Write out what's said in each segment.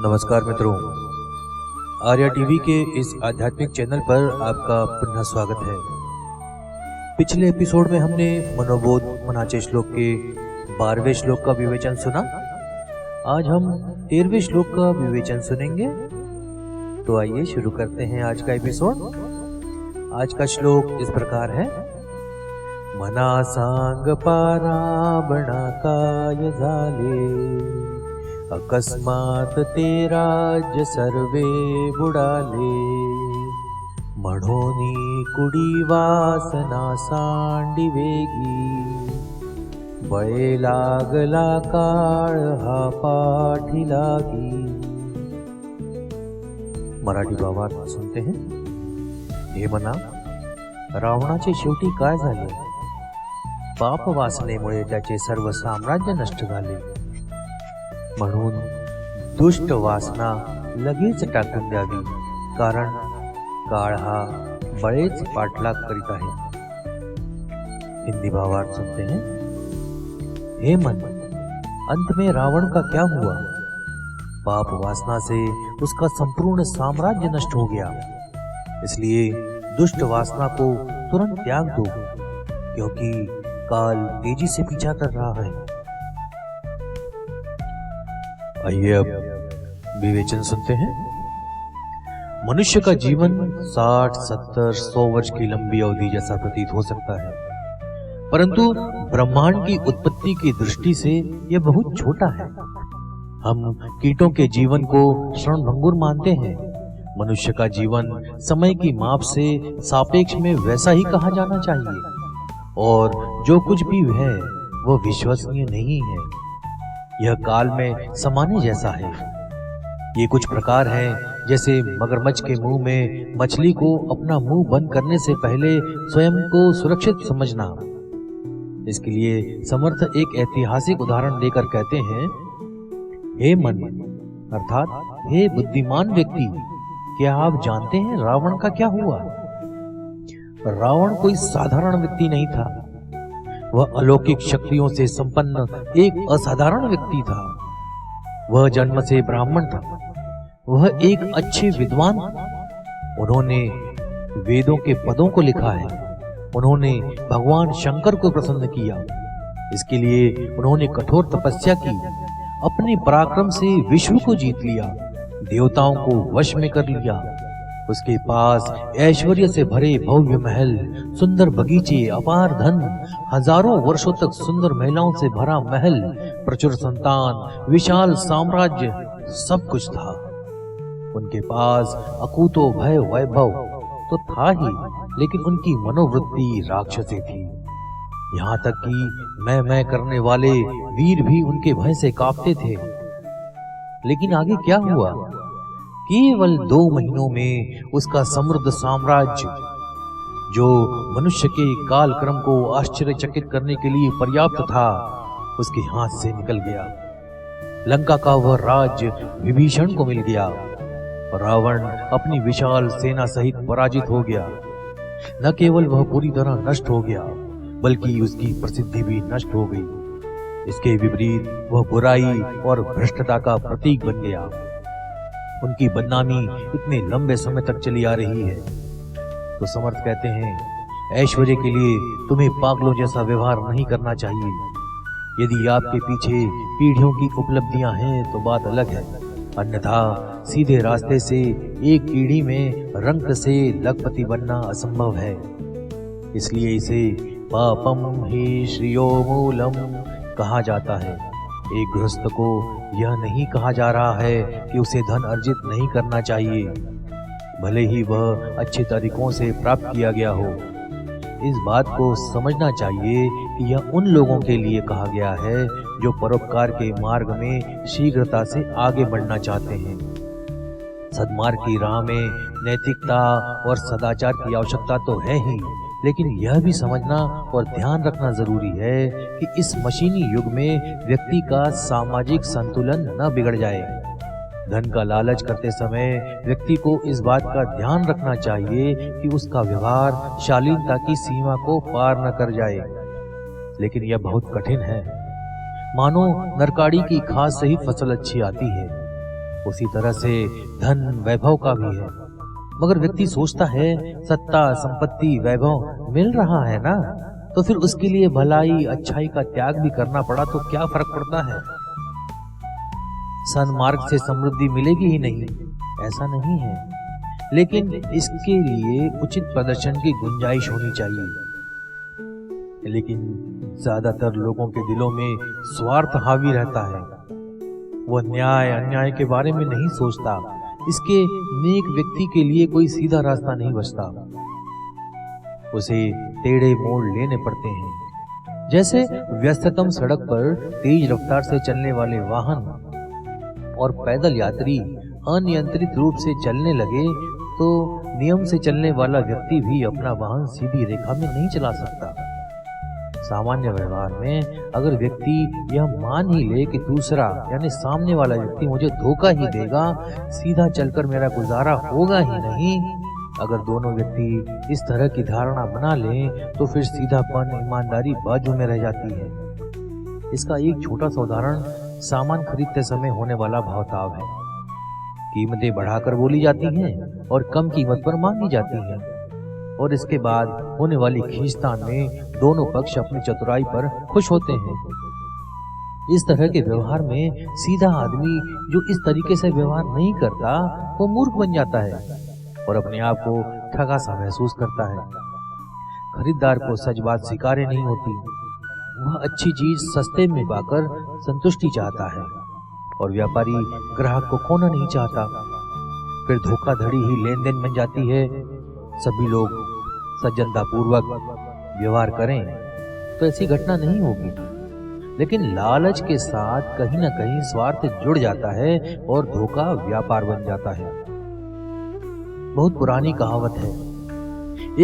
नमस्कार मित्रों, आर्या टीवी के इस आध्यात्मिक चैनल पर आपका पुनः स्वागत है। पिछले एपिसोड में हमने मनोबोध मनाचे श्लोक के 12वें श्लोक का विवेचन सुना। आज हम 13वें श्लोक का विवेचन सुनेंगे। तो आइए शुरू करते हैं आज का एपिसोड। आज का श्लोक इस प्रकार है। मना सांग पारावणा काय झाले, अकस्मात ते राज्य सर्वे बुडाले, म्हणोनी कुडी वासना सांडी वेगी, बळे लागला काळ हा पाठी लागी। मराठी भावार्थ सुनते हैं। हे मना, रावणाचे शेवटी काय झाले? पाप वासनेमुळे त्याचे सर्व साम्राज्य नष्ट झाले, म्हणून दुष्ट वासना लगेच टाकून द्यावी, कारण काळ हा बळेच पाठलाग करीत आहे। हिंदी भावार्थ सुनते हैं। हे मन, अंत में रावण का क्या हुआ? पाप वासना से उसका संपूर्ण साम्राज्य नष्ट हो गया, इसलिए दुष्ट वासना को तुरंत त्याग दो, क्योंकि काल तेजी से पीछा कर रहा है। आइए अब विवेचन सुनते हैं। मनुष्य का जीवन 60, 70, 100 वर्ष की लंबी अवधि जैसा प्रतीत हो सकता है, परंतु ब्रह्मांड की उत्पत्ति की दृष्टि से यह बहुत छोटा है। हम कीटों के जीवन को क्षणभंगुर मानते हैं। मनुष्य का जीवन समय की माप से सापेक्ष में वैसा ही कहा जाना चाहिए, और जो कुछ भी है वह विश्वसनीय नहीं है। यह काल में समाने जैसा है। ये कुछ प्रकार हैं जैसे मगरमच्छ के मुंह में मछली को अपना मुंह बंद करने से पहले स्वयं को सुरक्षित समझना। इसके लिए समर्थ एक ऐतिहासिक उदाहरण देकर कहते हैं, हे मन, अर्थात हे बुद्धिमान व्यक्ति, क्या आप जानते हैं रावण का क्या हुआ? रावण कोई साधारण व्यक्ति नहीं था। वह अलौकिक शक्तियों से संपन्न एक असाधारण व्यक्ति था। वह जन्म से ब्राह्मण था। वह एक अच्छे विद्वान था। उन्होंने वेदों के पदों को लिखा है। उन्होंने भगवान शंकर को प्रसन्न किया। इसके लिए उन्होंने कठोर तपस्या की। अपने पराक्रम से विश्व को जीत लिया, देवताओं को वश में कर लिया। उसके पास ऐश्वर्य से भरे भव्य महल, सुंदर बगीचे, अपार धन, हजारों वर्षों तक सुंदर महिलाओं से भरा महल, प्रचुर संतान, विशाल साम्राज्य, सब कुछ था। उनके पास अकूतो भय वैभव तो था ही, लेकिन उनकी मनोवृत्ति राक्षसी थी। यहाँ तक कि मैं करने वाले वीर भी उनके भय से कांपते थे। लेकिन आगे क्या हुआ? केवल 2 महीनों में उसका समृद्ध साम्राज्य, जो मनुष्य के कालक्रम को आश्चर्यचकित करने के लिए पर्याप्त था, उसके हाथ से निकल गया। लंका का वह राज्य विभीषण को मिल गया। रावण अपनी विशाल सेना सहित पराजित हो गया। न केवल वह पूरी तरह नष्ट हो गया, बल्कि उसकी प्रसिद्धि भी नष्ट हो गई। इसके विपरीत वह बुराई और भ्रष्टता का प्रतीक बन गया। उनकी बदनामी इतने लंबे समय तक चली आ रही है। तो समर्थ कहते हैं, ऐश्वर्य के लिए तुम्हें पागलों जैसा व्यवहार नहीं करना चाहिए। यदि आपके पीछे पीढ़ियों की उपलब्धियां हैं तो बात अलग है, अन्यथा सीधे रास्ते से एक पीढ़ी में रंक से लखपति बनना असंभव है। इसलिए इसे पापम ही श्रियो मूलम कहा जाता है। एक गृहस्थ को यह नहीं कहा जा रहा है कि उसे धन अर्जित नहीं करना चाहिए, भले ही वह अच्छे तरीकों से प्राप्त किया गया हो। इस बात को समझना चाहिए कि यह उन लोगों के लिए कहा गया है जो परोपकार के मार्ग में शीघ्रता से आगे बढ़ना चाहते हैं। सद्मार्ग की राह में नैतिकता और सदाचार की आवश्यकता तो है ही, लेकिन यह भी समझना और ध्यान रखना जरूरी है कि इस मशीनी युग में व्यक्ति का सामाजिक संतुलन न बिगड़ जाए। धन का लालच करते समय व्यक्ति को इस बात का ध्यान रखना चाहिए कि उसका व्यवहार शालीनता की सीमा को पार न कर जाए। लेकिन यह बहुत कठिन है। मानो नरकाड़ी की खाद से ही फसल अच्छी आती है। उसी तरह से धन वैभव का भी है। मगर व्यक्ति सोचता है सत्ता संपत्ति वैभव मिल रहा है ना, तो फिर उसके लिए भलाई अच्छाई का त्याग भी करना पड़ा तो क्या फर्क पड़ता है। सन्मार्ग से समृद्धि मिलेगी ही नहीं, ऐसा नहीं है, लेकिन इसके लिए उचित प्रदर्शन की गुंजाइश होनी चाहिए। लेकिन ज्यादातर लोगों के दिलों में स्वार्थ हावी रहता है। वह न्याय अन्याय के बारे में नहीं सोचता। इसके नेक व्यक्ति के लिए कोई सीधा रास्ता नहीं बचता, उसे टेढ़े मोड़ लेने पड़ते हैं। जैसे व्यस्ततम सड़क पर तेज रफ्तार से चलने वाले वाहन और पैदल यात्री अनियंत्रित रूप से चलने लगे तो नियम से चलने वाला व्यक्ति भी अपना वाहन सीधी रेखा में नहीं चला सकता। सामान्य व्यवहार में अगर व्यक्ति यह मान ही ले कि दूसरा यानी सामने वाला व्यक्ति मुझे धोखा ही देगा, सीधा चलकर मेरा गुजारा होगा ही नहीं, अगर दोनों व्यक्ति इस तरह की धारणा बना लें तो फिर सीधापन ईमानदारी बाजू में रह जाती है। इसका एक छोटा सा उदाहरण सामान खरीदते समय होने वाला भावताव है। कीमतें बढ़ाकर बोली जाती हैं और कम कीमत पर मांगी जाती हैं, और इसके बाद होने वाली खींचतान में दोनों पक्ष अपनी चतुराई पर खुश होते हैं। इस तरह के व्यवहार में सीधा आदमी जो इस तरीके से व्यवहार नहीं करता वो मूर्ख बन जाता है और अपने आप को ठगा सा महसूस करता है। खरीदार को सच बात स्वीकार्य नहीं होती। वह अच्छी चीज सस्ते में पाकर संतुष्टि चाहता है और व्यापारी ग्राहक को खोना नहीं चाहता। फिर धोखाधड़ी ही लेन देन बन जाती है। सभी लोग सज्जनता पूर्वक व्यवहार करें तो ऐसी घटना नहीं होगी, लेकिन लालच के साथ कहीं ना कहीं स्वार्थ जुड़ जाता है और धोखा व्यापार बन जाता है। बहुत पुरानी कहावत है।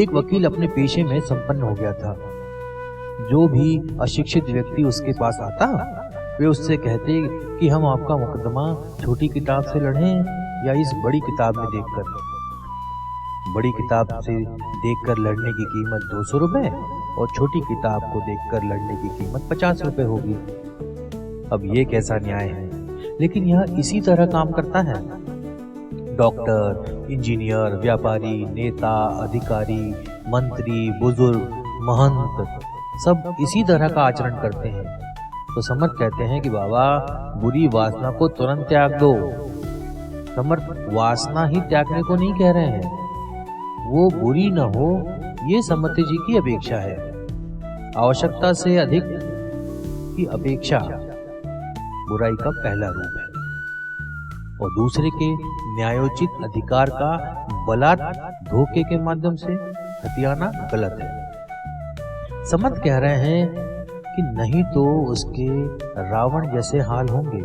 एक वकील अपने पेशे में संपन्न हो गया था। जो भी अशिक्षित व्यक्ति उसके पास आता वे उससे कहते कि हम आपका मुकदमा छोटी किताब से लड़ें या इस बड़ी किताब में देखकर। बड़ी किताब से देखकर लड़ने की कीमत 200 रुपए और छोटी किताब को देखकर लड़ने की कीमत 50 रुपए होगी। अब ये कैसा न्याय है, लेकिन यह इसी तरह काम करता है। डॉक्टर, इंजीनियर, व्यापारी, नेता, अधिकारी, मंत्री, बुजुर्ग, महंत सब इसी तरह का आचरण करते हैं। तो समर्थ कहते हैं कि बाबा बुरी वासना को तुरंत त्याग दो। समर्थ वासना ही त्यागने को नहीं कह रहे हैं, वो बुरी न हो ये समर्थ जी की अपेक्षा है। आवश्यकता से अधिक की अपेक्षा बुराई का पहला रूप है और दूसरे के न्यायोचित अधिकार का बलात् धोखे के माध्यम से हथियाना गलत है। समर्थ कह रहे हैं कि नहीं तो उसके रावण जैसे हाल होंगे।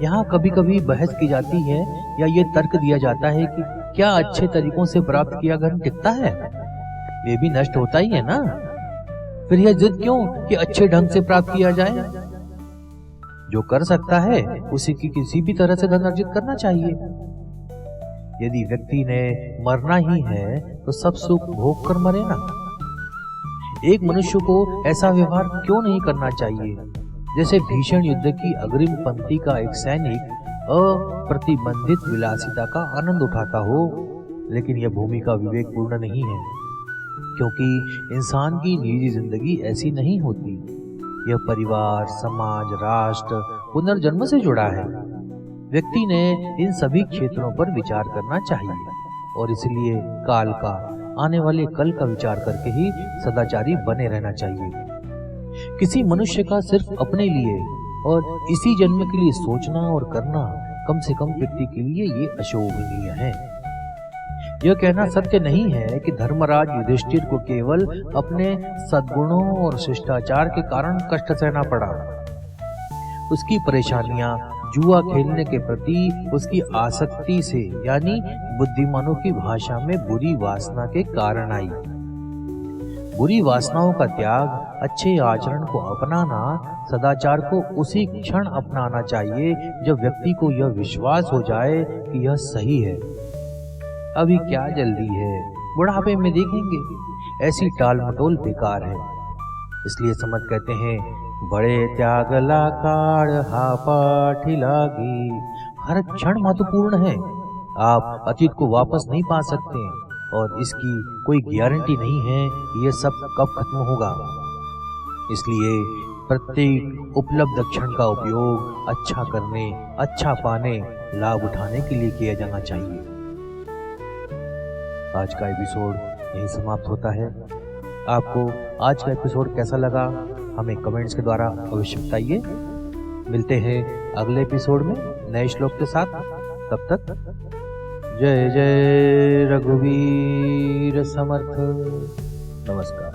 यहाँ कभी कभी बहस की जाती है या ये तर्क दिया जाता है कि क्या अच्छे तरीकों से प्राप्त किया धन टिकता है? ये भी नष्ट होता ही है ना। फिर यह जिद क्यों कि अच्छे ढंग से प्राप्त किया जाए? जो कर सकता है उसी की किसी भी तरह से धन अर्जित करना चाहिए। यदि व्यक्ति ने मरना ही है तो सब सुख भोग कर मरे ना। एक मनुष्य को ऐसा व्यवहार क्यों नहीं करना चाहिए जैसे भीषण युद्ध की अग्रिम पंक्ति का एक सैनिक अप्रतिबंधित विलासिता का आनंद उठाता हो। लेकिन यह भूमिका विवेकपूर्ण नहीं है, क्योंकि इंसान की निजी जिंदगी ऐसी नहीं होती। यह परिवार, समाज, राष्ट्र, पुनर्जन्म से जुड़ा है। व्यक्ति ने इन सभी क्षेत्रों पर विचार करना चाहिए और इसलिए काल का, आने वाले कल का विचार करके ही सदाचारी बने रहना चाहिए। किसी मनुष्य का सिर्फ अपने लिए और इसी जन्म के लिए सोचना और करना कम से कम व्यक्ति के लिए ये अशोभनीय है। यह कहना सत्य नहीं है कि धर्मराज युधिष्ठिर को केवल अपने सद्गुणों और शिष्टाचार के कारण कष्ट सहना पड़ा। उसकी परेशानियां जुआ खेलने के प्रति उसकी आसक्ति से, यानी बुद्धिमानों की भाषा में बुरी वासना के कारण आई। बुरी वासनाओं का त्याग, अच्छे आचरण को अपनाना, सदाचार को उसी क्षण अपनाना चाहिए जब व्यक्ति को यह विश्वास हो जाए कि यह सही है। अभी क्या जल्दी है, बुढ़ापे में देखेंगे। ऐसी टाल मटोल बेकार है। इसलिए समझ कहते हैं, बड़े त्याग ला काढ़ हा पाठी लागी, हर क्षण महत्वपूर्ण है। आप अतीत को वापस नहीं पा सकते और इसकी कोई गारंटी नहीं है ये सब कब खत्म होगा। इसलिए प्रत्येक उपलब्ध क्षण का उपयोग अच्छा करने, अच्छा पाने, लाभ उठाने के लिए किया जाना चाहिए। आज का एपिसोड यही समाप्त होता है। आपको आज का एपिसोड कैसा लगा हमें कमेंट्स के द्वारा अवश्य बताइए। मिलते हैं अगले एपिसोड में नए श्लोक के साथ। तब तक जय जय रघुवीर समर्थ। नमस्कार।